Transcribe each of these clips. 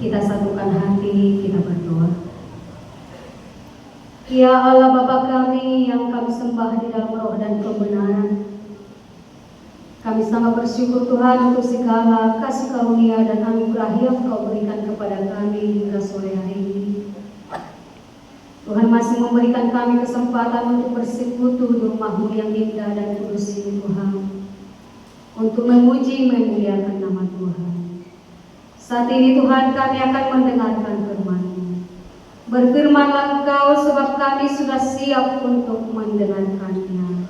Kita satukan hati, kita berdoa. Ya Allah Bapa kami yang kami sembah di dalam roh dan kebenaran, kami sangat bersyukur Tuhan untuk segala kasih karunia dan anugerah yang Kau berikan kepada kami hingga sore hari ini. Tuhan masih memberikan kami kesempatan untuk bersekutu di rumah-Mu yang indah dan kudus ini Tuhan, untuk memuji memuliakan nama Tuhan. Saat ini Tuhan kami akan mendengarkan firman-Mu. Berfirmanlah Engkau sebab kami sudah siap untuk mendengarkannya.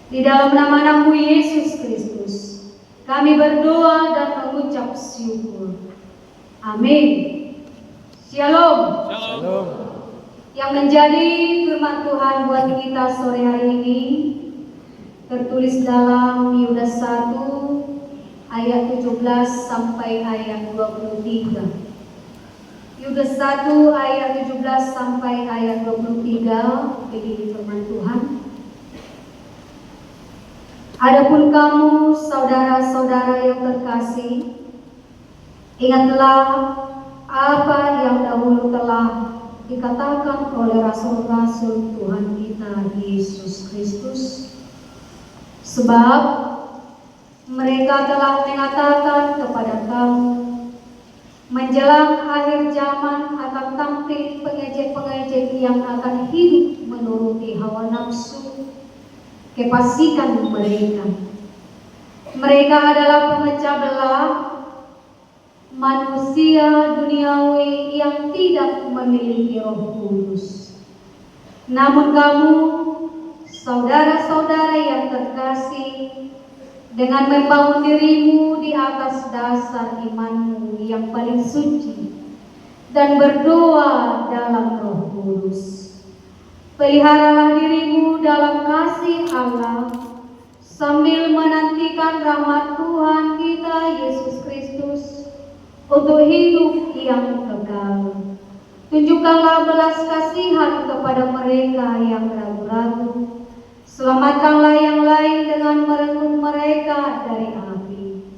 Di dalam nama-Mu Yesus Kristus kami berdoa dan mengucap syukur. Amin. Shalom. Shalom. Yang menjadi firman Tuhan buat kita sore hari ini tertulis dalam Yudas 1 ayat 17 sampai ayat 23. Yudas 1 ayat 17 sampai ayat 23, begini firman Tuhan. Adapun kamu saudara-saudara yang terkasih, ingatlah apa yang dahulu telah dikatakan oleh rasul-rasul Tuhan kita Yesus Kristus. Sebab mereka telah mengatakan kepada kamu, menjelang akhir zaman akan tampil pengejek-pengejek yang akan hidup menuruti hawa nafsu kefasikan mereka. Mereka adalah pemecah belah, manusia duniawi yang tidak memiliki Roh Kudus. Namun kamu, saudara-saudara yang terkasih, dengan membangun dirimu di atas dasar imanmu yang paling suci dan berdoa dalam Roh Kudus, peliharalah dirimu dalam kasih Allah sambil menantikan rahmat Tuhan kita Yesus Kristus untuk hidup yang kekal. Tunjukkanlah belas kasihan kepada mereka yang ragu-ragu. Selamatkanlah yang lain dengan merengkuh mereka dari api.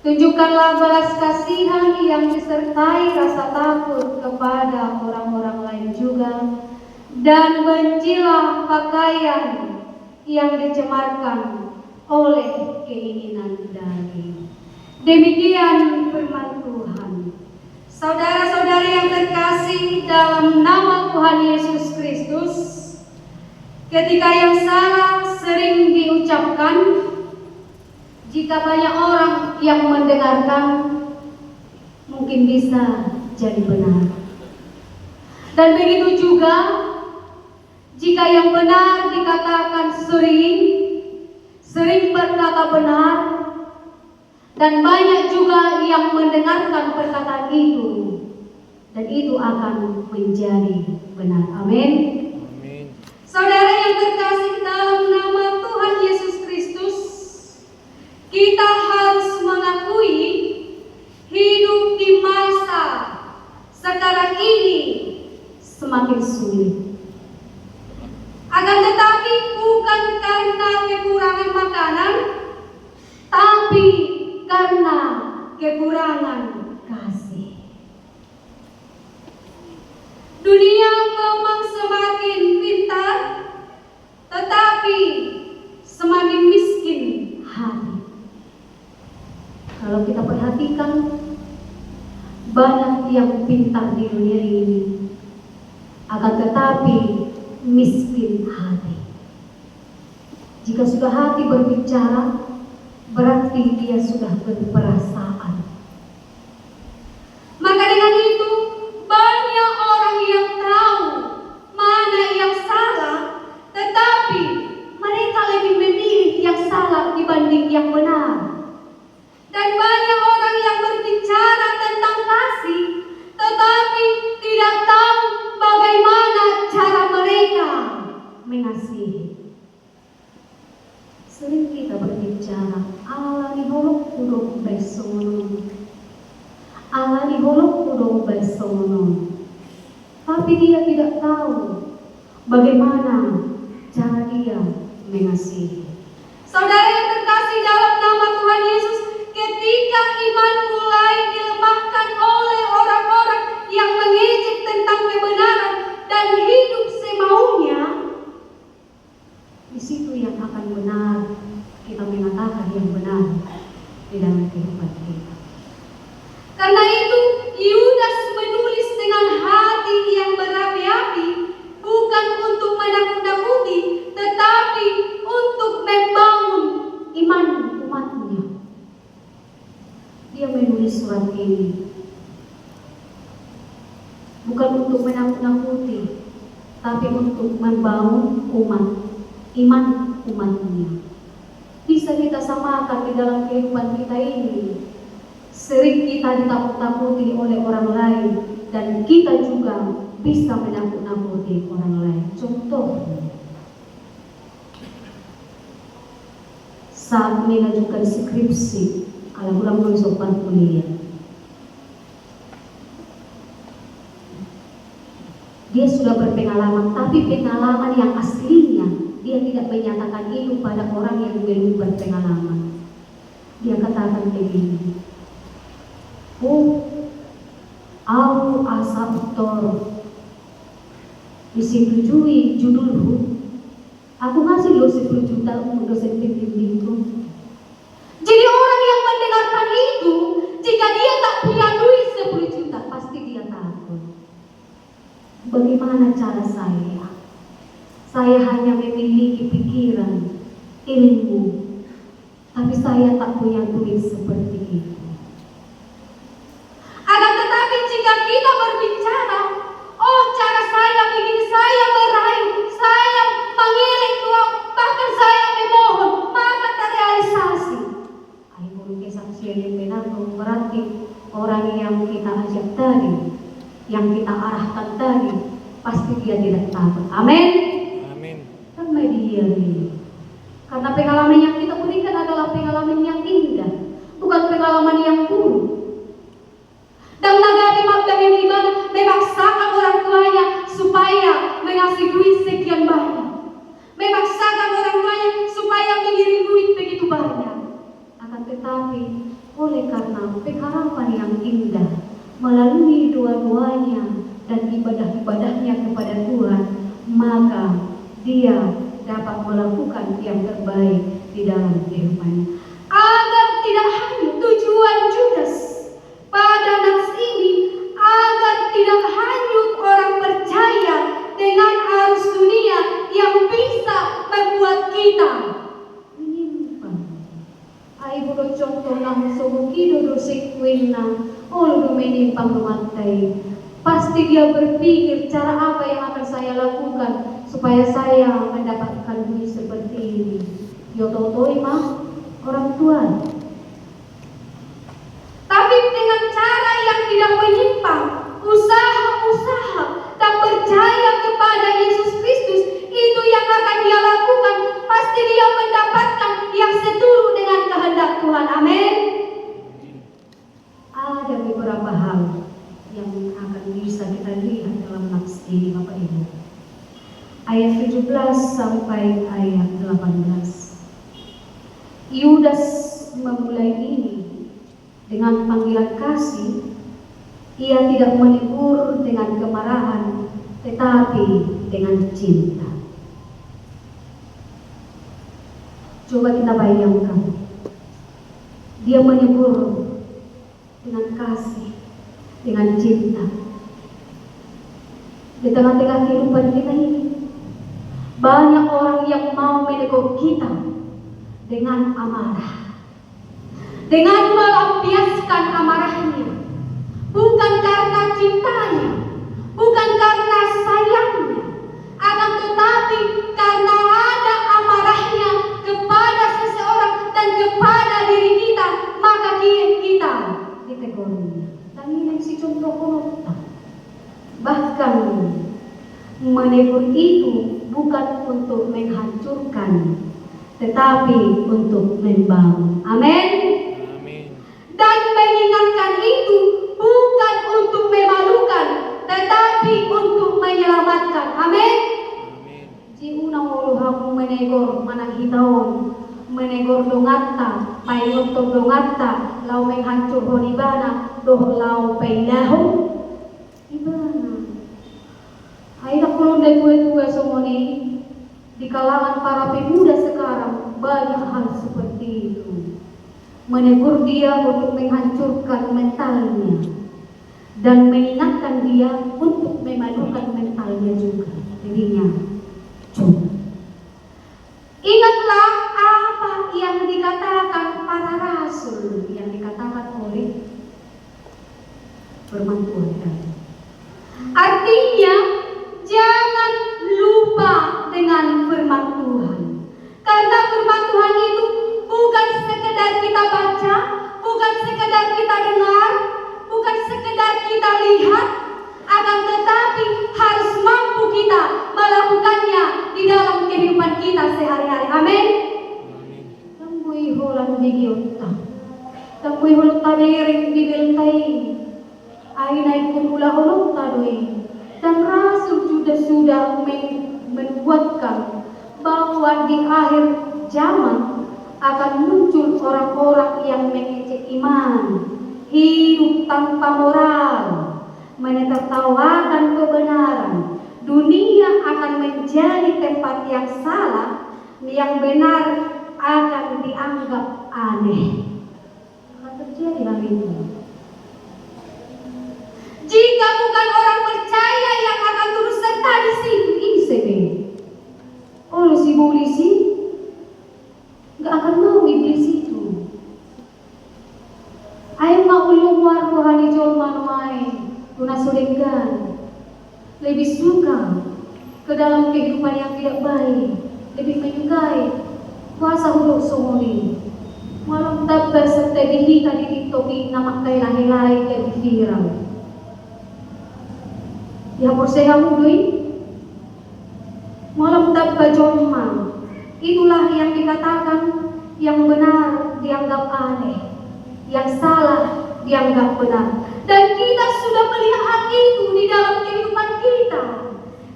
Tunjukkanlah belas kasihan yang disertai rasa takut kepada orang-orang lain juga. Dan bencilah pakaian yang dicemarkan oleh keinginan daging. Demikian firman Tuhan. Saudara-saudari yang terkasih dalam nama Tuhan Yesus Kristus, ketika yang salah sering diucapkan, jika banyak orang yang mendengarkan, mungkin bisa jadi benar. Dan begitu juga, jika yang benar dikatakan sering berkata benar, dan banyak juga yang mendengarkan perkataan itu, dan itu akan menjadi benar. Amin. Saudara yang terkasih dalam nama Tuhan Yesus Kristus, kita harus mengakui hidup di masa sekarang ini semakin sulit. Akan tetapi bukan karena kekurangan makanan, tapi karena kekurangan kasih. Dunia memang semakin pintar, tetapi semakin miskin hati. Kalau kita perhatikan, banyak yang pintar di dunia ini, akan tetapi miskin hati. Jika sudah hati berbicara, berarti dia sudah berperasaan. Maka dengan itu, banyak orang yang tahu mana yang salah, tetapi mereka lebih memilih yang salah dibanding yang benar. Dan banyak orang yang berbicara tentang kasih, tetapi tidak tahu bagaimana cara mereka mengasihi. Sering kita berbicara, ala diholok kudong besono, ala diholok kudong besono, tapi dia tidak tahu bagaimana cara dia mengasihi. Saudara yang terkasih dalam nama Tuhan Yesus, ketika iman mulai dilemahkan oleh orang-orang diri, bukan untuk menakut-nakuti, tapi untuk membangun iman umatnya. Bisa kita samakan di dalam kehidupan kita ini. Sering kita ditakut-takuti oleh orang lain, dan kita juga bisa menakut-nakuti orang lain. Contoh, saat mengajukan skripsi ala ulang sopan kuliah, dia sudah berpengalaman, tapi pengalaman yang aslinya dia tidak menyatakan itu pada orang yang belum berpengalaman. Dia katakan begini, aku asaptor disetujui judulku, aku ngasih lo 10 juta untuk dosen pembimbingku. Jadi orang yang mendengarkan itu, jika dia tak punya duit 10 juta, pasti dia takut. Bagaimana cara saya? Saya hanya memiliki pikiran, ilmu, tapi saya tak punya duit seperti itu. Akan tetapi jika kita berbicara, cara saya begini, saya merayu, saya mengiring uang, bahkan saya memohon, maka terrealisasi. Ayo kesaksian yang benar, berarti orang yang kita ajak tadi, yang kita arahkan tadi, pasti dia tidak takut. Amin. Amin. Karena dia ini, karena pengalaman yang kita berikan adalah pengalaman yang indah, bukan pengalaman yang buruk. Dan nagari mabda ini memaksakan orang tuanya supaya mengasih duit sekian banyak, memaksakan orang tuanya supaya mengirim duit begitu banyak. Akan tetapi oleh karena pengharapan yang indah melalui doa-doanya dan ibadah-ibadahnya kepada Tuhan, maka dia dapat melakukan yang terbaik di dalam kehidupannya. Agar tidak hanya tujuan Judas pada nats ini, agar tidak hanyut orang percaya dengan arus dunia yang bisa membuat kita menyimpang. Ay budo contoh lang sobukido do sekwena olo do menyimpang rumantai. Pasti dia berpikir cara apa yang akan saya lakukan supaya saya mendapatkan duit seperti ini. Yo totoi mah orang tua. Tapi dengan cara yang tidak menyimpang, usaha-usaha dan percaya kepada Yesus Kristus, itu yang akan dia lakukan. Pasti dia mendapatkan yang seturut dengan kehendak Tuhan. Amin. Ada beberapa hal yang akan bisa kita lihat dalam nats ini, Bapak Ibu. Ayat 17 sampai ayat 18. Yudas memulai ini dengan panggilan kasih. Ia tidak menegur dengan kemarahan, tetapi dengan cinta. Coba kita bayangkan, dia menegur dengan kasih, dengan cinta. Di tengah-tengah kehidupan kita ini, banyak orang yang mau menegur kita dengan amarah, dengan melampiaskan amarahnya, bukan karena cintanya, bukan karena sayangnya, akan tetapi karena ada amarahnya kepada seseorang dan kepada diri kita, maka kita ditegurnya. Dan ini si contoh konota. Bahkan menegur itu bukan untuk menghancurkan, tetapi untuk membangun. Amin. Dan mengingatkan itu bukan untuk memalukan, tetapi untuk menyelamatkan. Amin. Ji unang uluhang menegor manang hitaon, menegor dongata, payoto dongata, lau menghancur honibana, doh lau peilaho. Ibana. Aida kulon dan gue somoni di kalangan para pemuda sekarang banyak hal seperti itu. Menegur dia untuk menghancurkan mentalnya dan mengingatkan dia untuk memalukan mentalnya juga. Dirinya coba. Ingatlah apa yang dikatakan para rasul, yang dikatakan oleh firman Tuhan. Artinya jangan lupa dengan firman Tuhan. Karena firman Tuhan itu bukan sekedar kita baca, bukan sekedar kita dengar, bukan sekedar kita lihat, akan tetapi harus mampu kita melakukannya di dalam kehidupan kita sehari-hari. Amin. Tambui holan bigiota, tambui holan tabereng bibeltai, ainai kumula holan tadui. Dan Rasul sudah membuatkan bahwa di akhir zaman akan muncul orang-orang yang mengejek iman, hidup tanpa moral, menertawakan kebenaran. Dunia akan menjadi tempat yang salah, yang benar akan dianggap aneh. Akan terjadi hal itu. Jika bukan orang percaya yang akan turut serta di situ, ini sebenarnya. Polisi nggak akan mau iblis itu. Ayo mau ulung rohani jol manuai, tunasulingan. Lebih suka ke dalam kehidupan yang tidak baik, lebih menyukai puasa huruf sumuli. Malam tabas serta dihita di tiktoki nama kay lahilay kay viral. Ya porseha mudui malam tabba jomma. Itulah yang dikatakan yang benar dianggap aneh, yang salah dianggap benar. Dan kita sudah melihat itu di dalam kehidupan kita,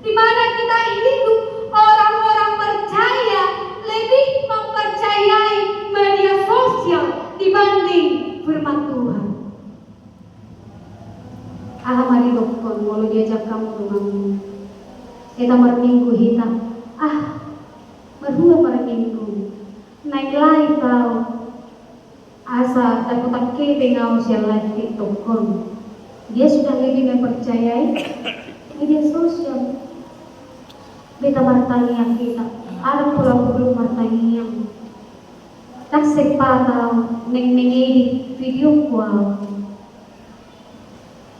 di mana kita hidup, orang-orang percaya lebih mempercayai media sosial dibanding firman Tuhan. Mari dokter, mau diajak kamu dengan kita minggu hitam. Berdua para minggu naik live kau asa tak kebe ngau siang live TikTok kon. Dia sudah lebih mempercayai media sosial. Beta martanian kita, arang pulang belum martanian. Tak sepatau neng-nengedi video kuau.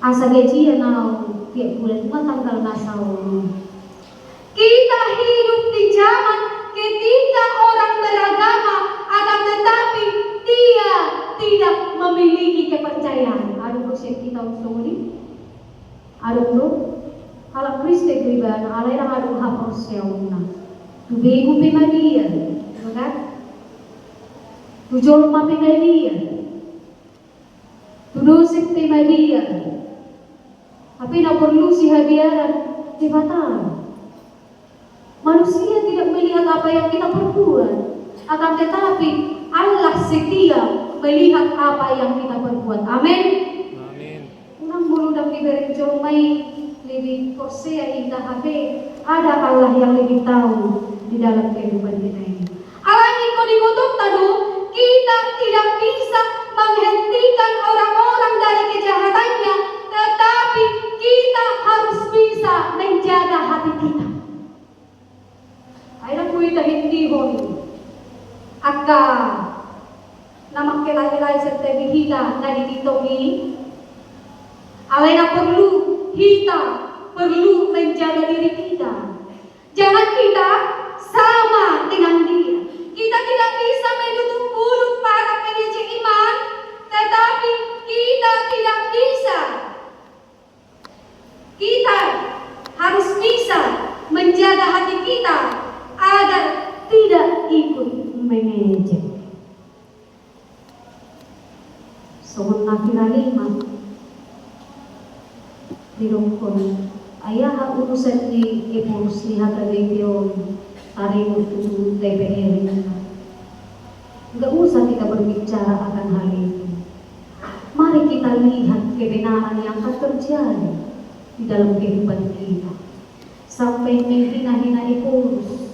Asa gajian nau tiap bulan tanggal nasau. Kita hidup di zaman ketika orang beragama, akan tetapi dia tidak memiliki kepercayaan. Aduh proses kita usung ini. Aduh bro, kalau Kristen pribadi, alai orang aduh hapus yauna. Tu begu pemadia, kan? Tu jol pemadia, tu dosek pemadia. Tapi nak perlu si habiaran dibatal. Manusia tidak melihat apa yang kita perbuat, akan tetapi Allah setia melihat apa yang kita perbuat. Amin. Amin. Unang bulu dan diberi jomai lebih korsea hingga HP. Ada Allah yang lebih tahu di dalam kehidupan kita ini. Allah ini dikutuk tadu, kita tidak bisa menghentikan orang-orang dari kejahatannya, tetapi kita harus bisa menjaga hati kita. Ayo kita hindi hon. Aka namak kelai-kelai serta bihita dari dito ini. Alay na perlu menjaga diri kita. Jangan kita sama dengan dia. Kita tidak bisa menutup mulut para pengejek iman, tetapi kita tidak bisa. Kita harus bisa menjaga hati kita agar tidak ikut mengejek. Sohon nakira lima dirongkon ayah urusan di epos lihat radio tarik untuk DPR ini. Tidak usah kita berbicara akan hal itu. Mari kita lihat kebenaran yang akan terjadi di dalam kehidupan kita. Sampai menghina-hina Epulus.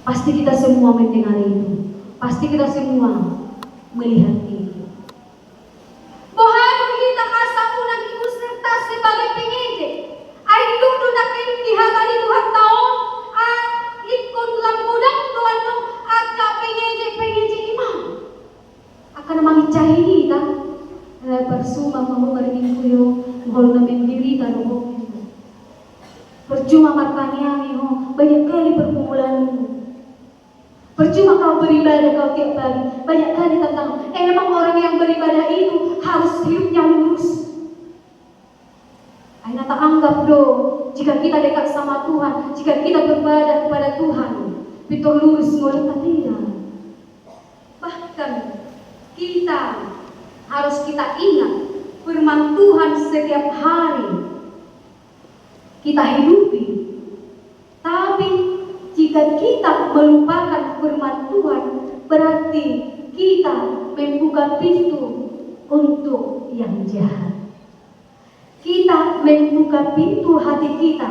Pasti kita semua mendengar itu. Pasti kita semua melihat itu. Bahwa kita asa unang ikut serta sebagai pengejek. Ayo duduk nak lihat tadi Tuhan tahu. Ikut lambudang Tuhan tahu. Agak pengejek iman. Akan mengicahi kita. bersuma mau berminggu kalau namin diri taruh. Percuma makanya banyak kali pergumulan. Percuma kau beribadah kau tiap pagi. Banyak kali tentang emang orang yang beribadah itu harus hidupnya lurus. Aina tak anggap jika kita dekat sama Tuhan, jika kita beribadah kepada Tuhan, itu lurus mulai tidak. Bahkan kita harus kita ingat firman Tuhan setiap hari kita hidupi. Tapi jika kita melupakan firman Tuhan, berarti kita membuka pintu untuk yang jahat. Kita membuka pintu hati kita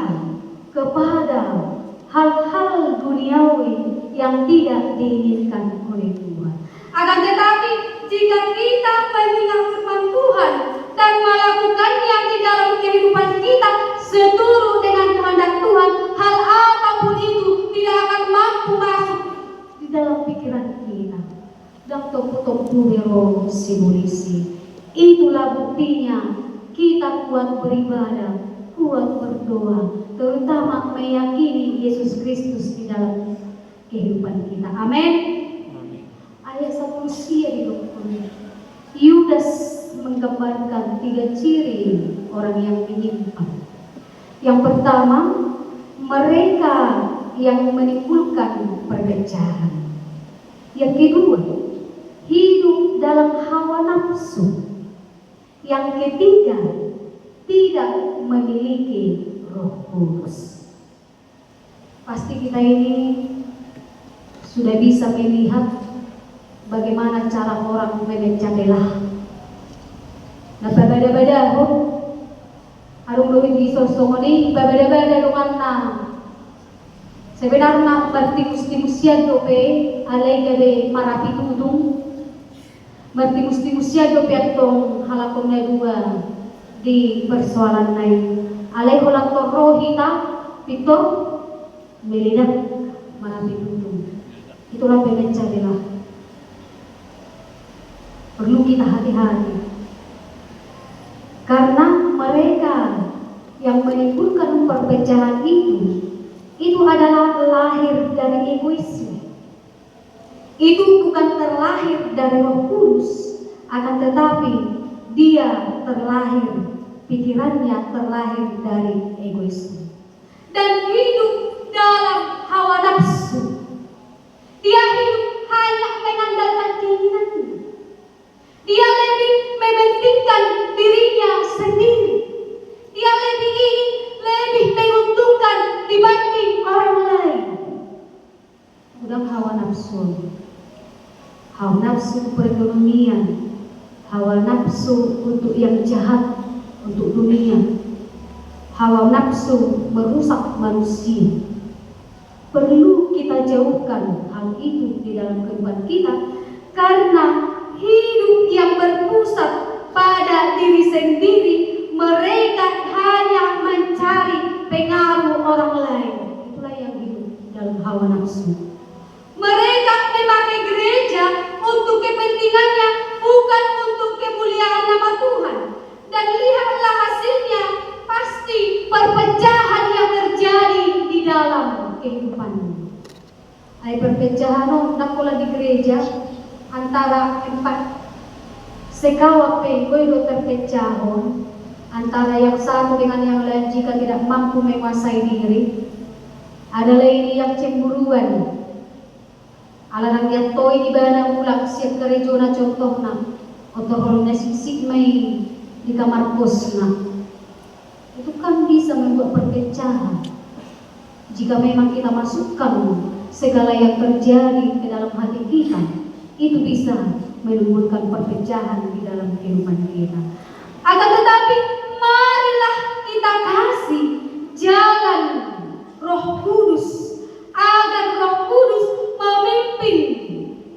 kepada hal-hal duniawi yang tidak diinginkan oleh Tuhan. Akan tetapi jika kita mengingat firman Tuhan dan melakukannya di dalam kehidupan kita seturut dengan kehendak Tuhan, hal apapun itu tidak akan mampu masuk di dalam pikiran kita. Dan topu-topu bero simulisi. Itulah buktinya kita kuat beribadah, kuat berdoa, terutama meyakini Yesus Kristus di dalam kehidupan kita. Amin. Ayat 1 di dokumen. Yudas menggambarkan 3 ciri orang yang menyimpang. Yang pertama, mereka yang menimbulkan perpecahan. Yang kedua, hidup dalam hawa nafsu. Yang ketiga, tidak memiliki Roh Kudus. Pasti kita ini sudah bisa melihat bagaimana cara orang memecah belah. Nah, babada-bada harung duit di sosongoni babada-bada lumana. Sebenarnya bertimus-timusia dope alai gabe marapi tudung. Bertimus-timusia dope atong halakon na dua di persoalan lain. Alai holang roh hita pito melidak marapi tudung. Itulah pemecah belah. Perlu kita hati-hati. Karena mereka yang menimbulkan perpecahan itu adalah lahir dari egoisme. Itu bukan terlahir dari Roh Kudus, akan tetapi dia terlahir, pikirannya terlahir dari egoisme. Dan hidup dalam hawa nafsu. Dia hidup hanya mengandalkan keinginannya. Dia lebih mementingkan dirinya sendiri. Dia lebih menguntungkan dibanding orang lain. Udah hawa nafsu. Hawa nafsu perekonomian. Hawa nafsu untuk yang jahat, untuk dunia. Hawa nafsu merusak manusia. Perlu kita jauhkan hal itu di dalam kehidupan kita, karena hidup yang berpusat pada diri sendiri, mereka hanya mencari pengaruh orang lain. Itulah yang hidup dalam hawa nafsu. Mereka memakai gereja untuk kepentingannya, bukan untuk kemuliaan nama Tuhan. Dan lihatlah hasilnya, pasti perpecahan yang terjadi di dalam kehidupannya. Ay perpecahan nakulah di gereja antara empat sekawa pengkoy terpecahon antara yang satu dengan yang lain jika tidak mampu menguasai diri. Adalah ini yang cemburuan. Alanang yang toy di bana mulak siap gereja na contohna otohol na siksik may di kamar kosna. Itu kan bisa membuat perpecahan. Jika memang kita masukkan segala yang terjadi ke dalam hati kita, itu bisa menimbulkan perpecahan di dalam kehidupan kita. Akan tetapi marilah kita kasih jalan Roh Kudus, agar Roh Kudus memimpin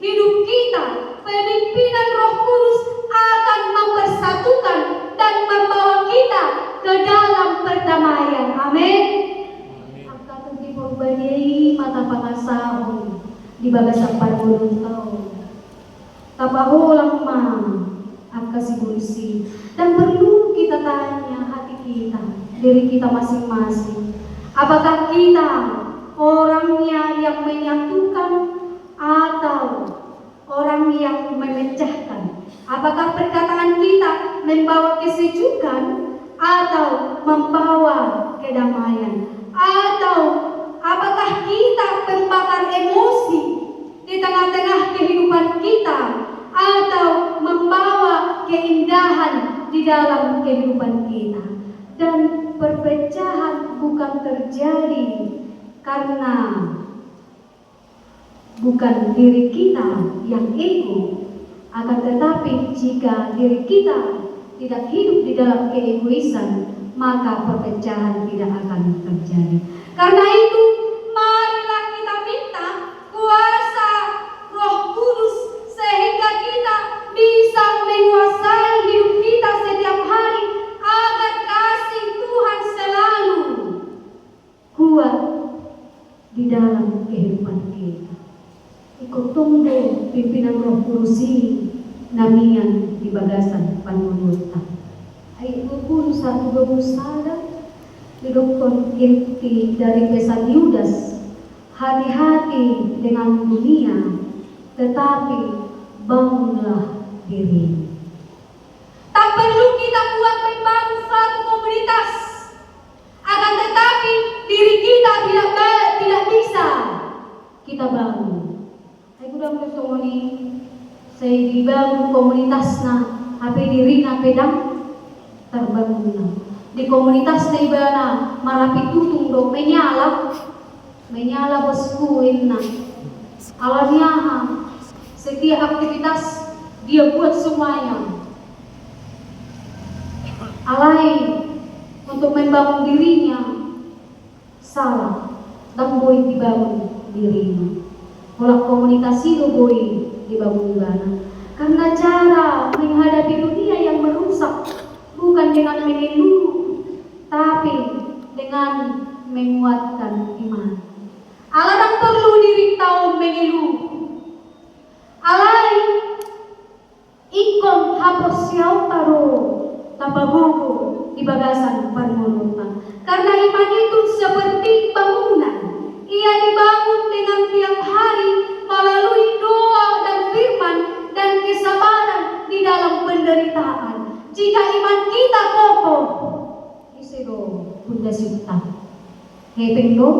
hidup kita. Pemimpinan Roh Kudus akan mempersatukan dan membawa kita ke dalam perdamaian. Amin. Angkatan di perbanyai mata pangasahon di bagasan parbolong tao. Tabaho lang ma ang kasi bersih. Dan perlu kita tanya hati kita, diri kita masing-masing. Apakah kita orangnya yang menyatukan atau orang yang memecahkan? Apakah perkataan kita membawa kesejukan atau membawa kedamaian? Atau apakah kita pembakar emosi di tengah-tengah kehidupan kita, atau membawa keindahan di dalam kehidupan kita? Dan perpecahan bukan terjadi karena bukan diri kita yang ego, akan tetapi jika diri kita tidak hidup di dalam keegoisan, maka perpecahan tidak akan terjadi. Karena itu, marilah kita minta kuasa Roh Kudus sehingga kita bisa menguasai hidup kita setiap hari, agar kasih Tuhan selalu kuat di dalam kehidupan kita. Ikut tunggu pimpinan Roh Kudus namian di bagasan panunutta. Ay guru satu berusaha didukung inti dari pesan Yudas, hati-hati dengan dunia, tetapi bangunlah diri. Tak perlu kita buat membangun suatu komunitas, akan tetapi diri kita tidak bisa kita bangun. Ay gudang gusto ni saya dibangun komunitas na HP diri na pedang terbangun na. Di komunitas na iba na marapit tutong do menyala boskuin na. Alanya setiap aktivitas dia buat semuanya. Alai untuk membangun dirinya salah, dan boleh dibangun dirinya. Pola komunikasi do boleh dibangun bana. Karena cara menghadapi dunia yang merusak bukan dengan mengeluh, tapi dengan menguatkan iman. Allah tak perlu diri tahu mengeluh. Alai ikon hapus siau taro tabagogo di bagasan permurutan. Karena iman itu seperti bangunan. Ia dibangun dengan tiap hari melalui doa dan firman dan kesabaran di dalam penderitaan. Jika iman kita kokoh, isido pundasi utang. Hepeng do,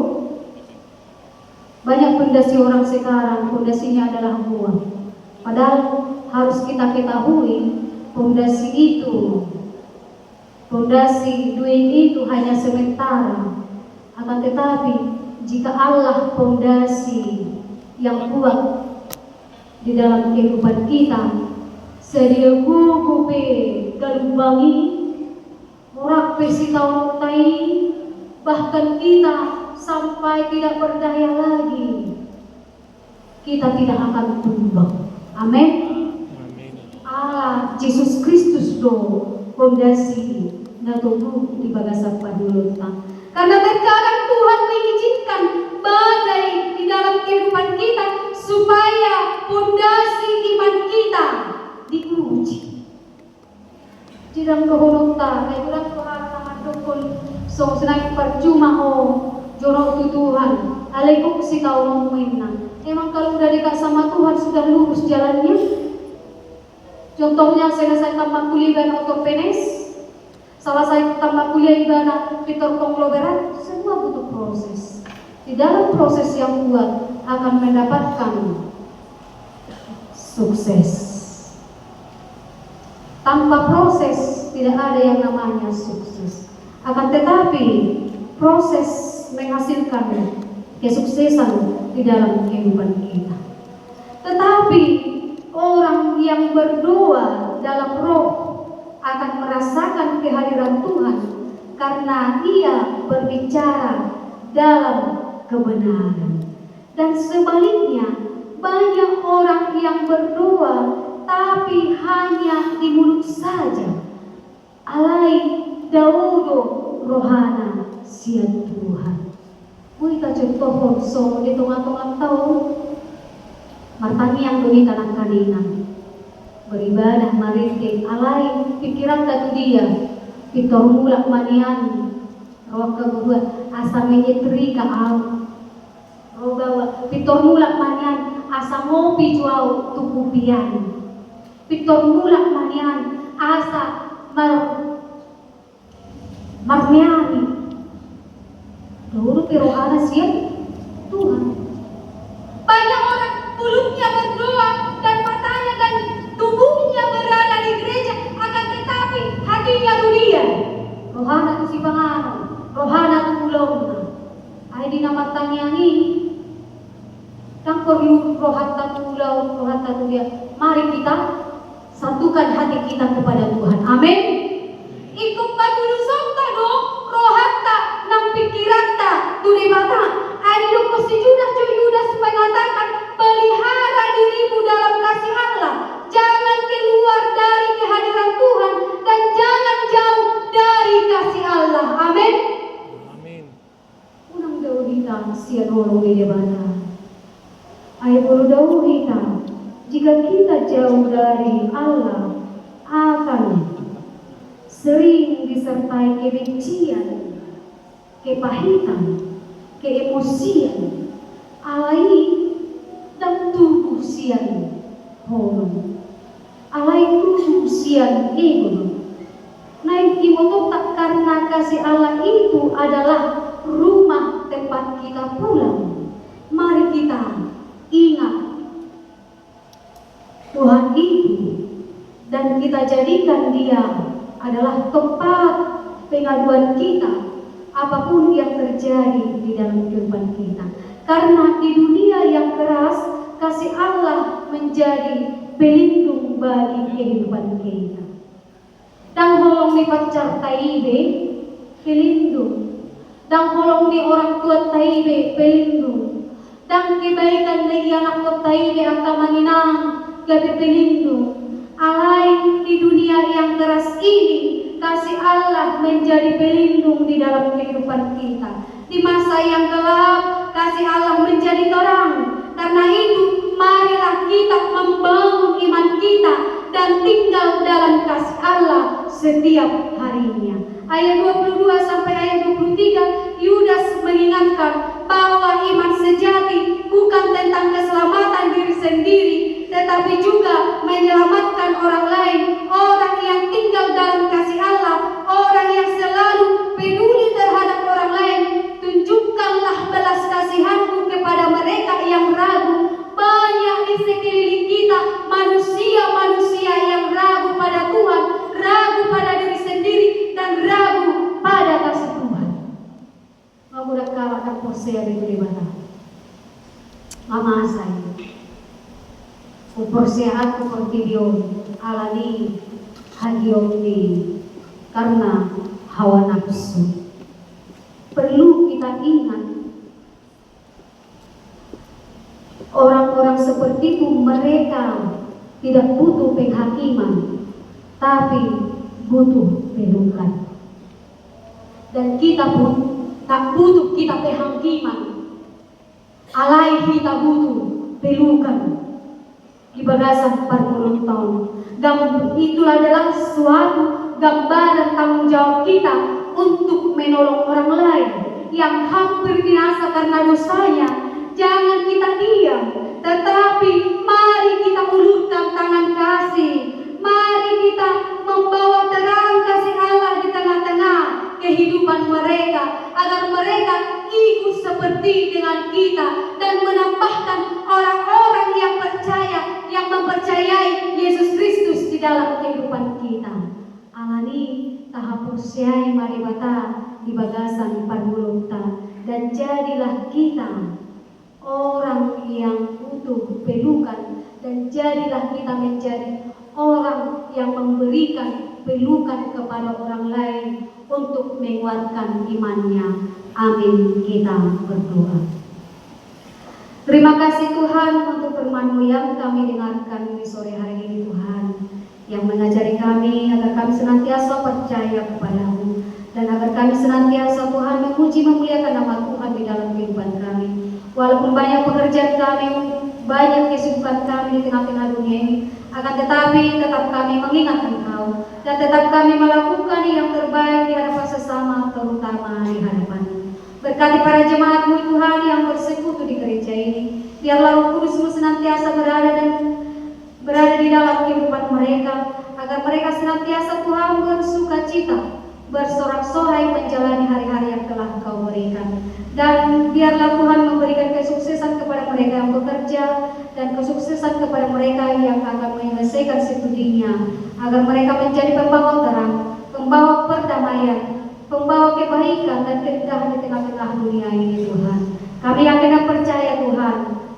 banyak pundasi orang sekarang pundasinya adalah buah. Padahal harus kita ketahui pondasi itu, pondasi duit itu hanya sementara. Akan tetapi jika Allah pondasi yang kuat di dalam kehidupan kita, sedia gugupe galumbangi, morak pesitau tai, bahkan kita sampai tidak berdaya lagi, kita tidak akan tumbang. Amin. Allah Yesus Kristus do pondasi na tubuh di bagasan padulunta. Karena terkadang Tuhan mengizinkan badai di dalam kehidupan kita supaya pondasi iman kita diuji. Jidang kehormatan, ay kurang kehormatan tukul so senang percuma jorok Tuhan. Alaikum si kau ngomongin. Emang kalau udah dekat sama Tuhan sudah lurus jalannya? Contohnya selesai tamat kuliah ortopedes, selesai tamat kuliah ibadah Peter konglomerat, semua butuh proses. Di dalam proses yang kuat akan mendapatkan sukses. Tanpa proses tidak ada yang namanya sukses. Akan tetapi proses menghasilkan kesuksesan di dalam kehidupan kita. Tetapi orang yang berdoa dalam roh akan merasakan kehadiran Tuhan karena ia berbicara dalam kebenaran. Dan sebaliknya, banyak orang yang berdoa tapi hanya di mulut saja. Alai daudo rohana sian Tuhan. Kita contoh so di tengah-tengah tahun martani yang duni tanah kanina. beribadah maritik alai pikiran tatu dia pitor mulak manian roh keburuan asa menyetri ka au roh bawa pitor mulak manian asa ngopi juau tukupian pitor mulak manian asa marmiani dulu pero anas ya Tuhan. Banyak orang mulutnya berdoa dan matanya dan tubuhnya berada di gereja, akan tetapi hatinya dunia. Rohana tu si pangano, rohana tu ulongna. Ay di namatang yang ini. Kang perlu rohata tu ulau, rohata tu dia. Mari kita satukan hati kita kepada Tuhan. Amin. Ikut patulusan tado rohata nang pikiranta tu di mata. Adiloko si Yudas mengatakan, pelihara dirimu dalam kasih Allah, jangan keluar dari kehadiran Tuhan dan jangan jauh dari kasih Allah. Amin. Amin. Unang daw kita siya nolong ilibana. Ay puro daw kita, jika kita jauh dari Allah, akan sering disertai kebencian, kepahitan, keemosian, alai dan tubuh sian horong, alai tubuh sian ego. Naik imotok tak karena kasih Allah itu adalah rumah tempat kita pulang. Mari kita ingat Tuhan itu dan kita jadikan Dia adalah tempat pengaduan kita. Apapun yang terjadi di dalam kehidupan kita, karena di dunia yang keras kasih Allah menjadi pelindung bagi kehidupan kita. Dan holong di pacar taibe pelindung, dan holong di orang tua taibe pelindung, dan kebaikan dari anak tua taibe akan menginang gabe pelindung. Alai di dunia yang keras ini kasih Allah menjadi pelindung di dalam kehidupan kita. Di masa yang gelap, kasih Allah menjadi terang. Karena itu, marilah kita membangun iman kita dan tinggal dalam kasih Allah setiap harinya. Ayat 22 sampai ayat 23, Yudas mengingatkan bahwa iman sejati bukan tentang keselamatan diri sendiri, tetapi juga menyelamatkan orang lain, orang yang tinggal dalam kasih Allah, orang yang selalu peduli terhadap orang lain. Tunjukkanlah belas kasihanmu kepada mereka yang ragu. Banyak di sekeliling kita manusia-manusia yang ragu pada Tuhan, ragu pada diri sendiri, dan ragu pada kasih Tuhan. Mamudah kalah dan posea di mana? Mama saya. Uporsehat uportidion alani hagiomni karena hawa nafsu. Perlu kita ingat orang-orang seperti itu mereka tidak butuh penghakiman, tapi butuh pelukan. Dan kita pun tak butuh kita penghakiman, alai kita butuh pelukan. Di bagasan 40 tahun. Dan itu adalah suatu gambaran tanggung jawab kita untuk menolong orang lain yang hampir binasa karena dosanya. Jangan kita diam, tetapi mari kita ulurkan tangan kasih. Mari kita membawa terang kasih Allah di tengah-tengah kehidupan mereka, agar mereka ikut seperti dengan kita dan menambahkan orang-orang yang percaya, yang mempercayai Yesus Kristus di dalam kehidupan kita. Alani tahapusai maribata di bagasan parmulukta, dan jadilah kita orang yang butuh pelukan, dan jadilah kita menjadi orang yang memberikan pelukan kepada orang lain untuk menguatkan imannya. Amin. Kita berdoa. Terima kasih Tuhan untuk firman-Mu yang kami dengarkan di sore hari ini Tuhan, yang mengajari kami agar kami senantiasa percaya kepada-Mu, dan agar kami senantiasa Tuhan memuji memuliakan nama Tuhan di dalam kehidupan kami. Walaupun banyak pekerjaan kami, banyak kesibukan kami di tengah-tengah dunia ini, Akan tetapi tetap kami mengingat Engkau dan tetap kami melakukan yang terbaik di hadapan sesama, terutama di hadapan-Mu. Berkati para jemaat-Mu Tuhan yang bersekutu di gereja ini. Biarlah Roh Kudus-Mu senantiasa berada di dalam kehidupan mereka, agar mereka senantiasa Tuhan bersuka cita, bersorak-sorai menjalani hari-hari yang telah Engkau berikan. Dan biarlah Tuhan memberikan kesuksesan kepada mereka yang bekerja dan kesuksesan kepada mereka yang akan menyelesaikan studinya, agar mereka menjadi pembawa terang, pembawa perdamaian, pembawa kebaikan dan keindahan di tengah-tengah dunia ini Tuhan. Kami yakin dan percaya Tuhan,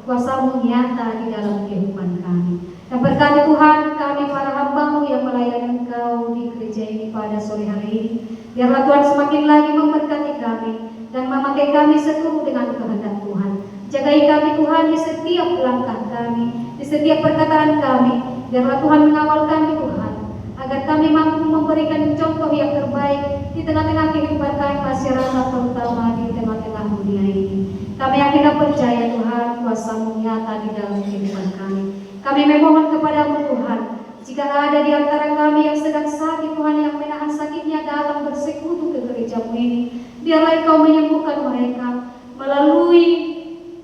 kuasa-Mu nyata di dalam kehidupan kami. Dan berkati Tuhan kami para hamba-Mu yang melayani Engkau di gereja ini pada sore hari ini. Biarlah Tuhan semakin lagi memberkati kami dan memakai kami seturut dengan kehendak Tuhan. Jagai kami Tuhan di setiap langkah kami, di setiap perkataan kami. Biarlah Tuhan mengawal kami Tuhan, agar kami mampu memberikan contoh yang terbaik di tengah-tengah kehidupan kami masyarakat, terutama di tengah-tengah dunia ini. Kami yakin dan percaya Tuhan, kuasa-Mu nyata di dalam kehidupan kami. Kami memohon kepada-Mu Tuhan, jika ada di antara kami yang sedang sakit Tuhan, yang menahan sakitnya dalam bersekutu ke gereja-Mu ini, biarlah Engkau menyembuhkan mereka melalui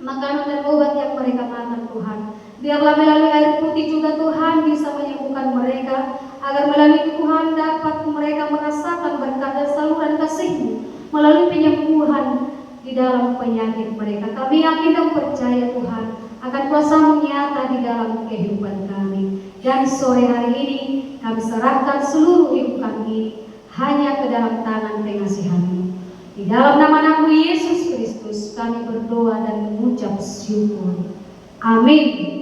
makanan dan obat yang mereka makan Tuhan. Biarlah melalui air putih juga Tuhan bisa menyembuhkan mereka, agar melalui Tuhan dapat mereka merasakan berkat dan saluran kasih-Mu melalui penyembuhan di dalam penyakit mereka. Kami yakin dan percaya Tuhan akan kuasa-Mu nyata di dalam kehidupan kami. Dan sore hari ini kami serahkan seluruh hidup kami hanya ke dalam tangan pengasihan-Mu. Di dalam nama-Mu Yesus Kristus kami berdoa dan mengucap syukur. Amin.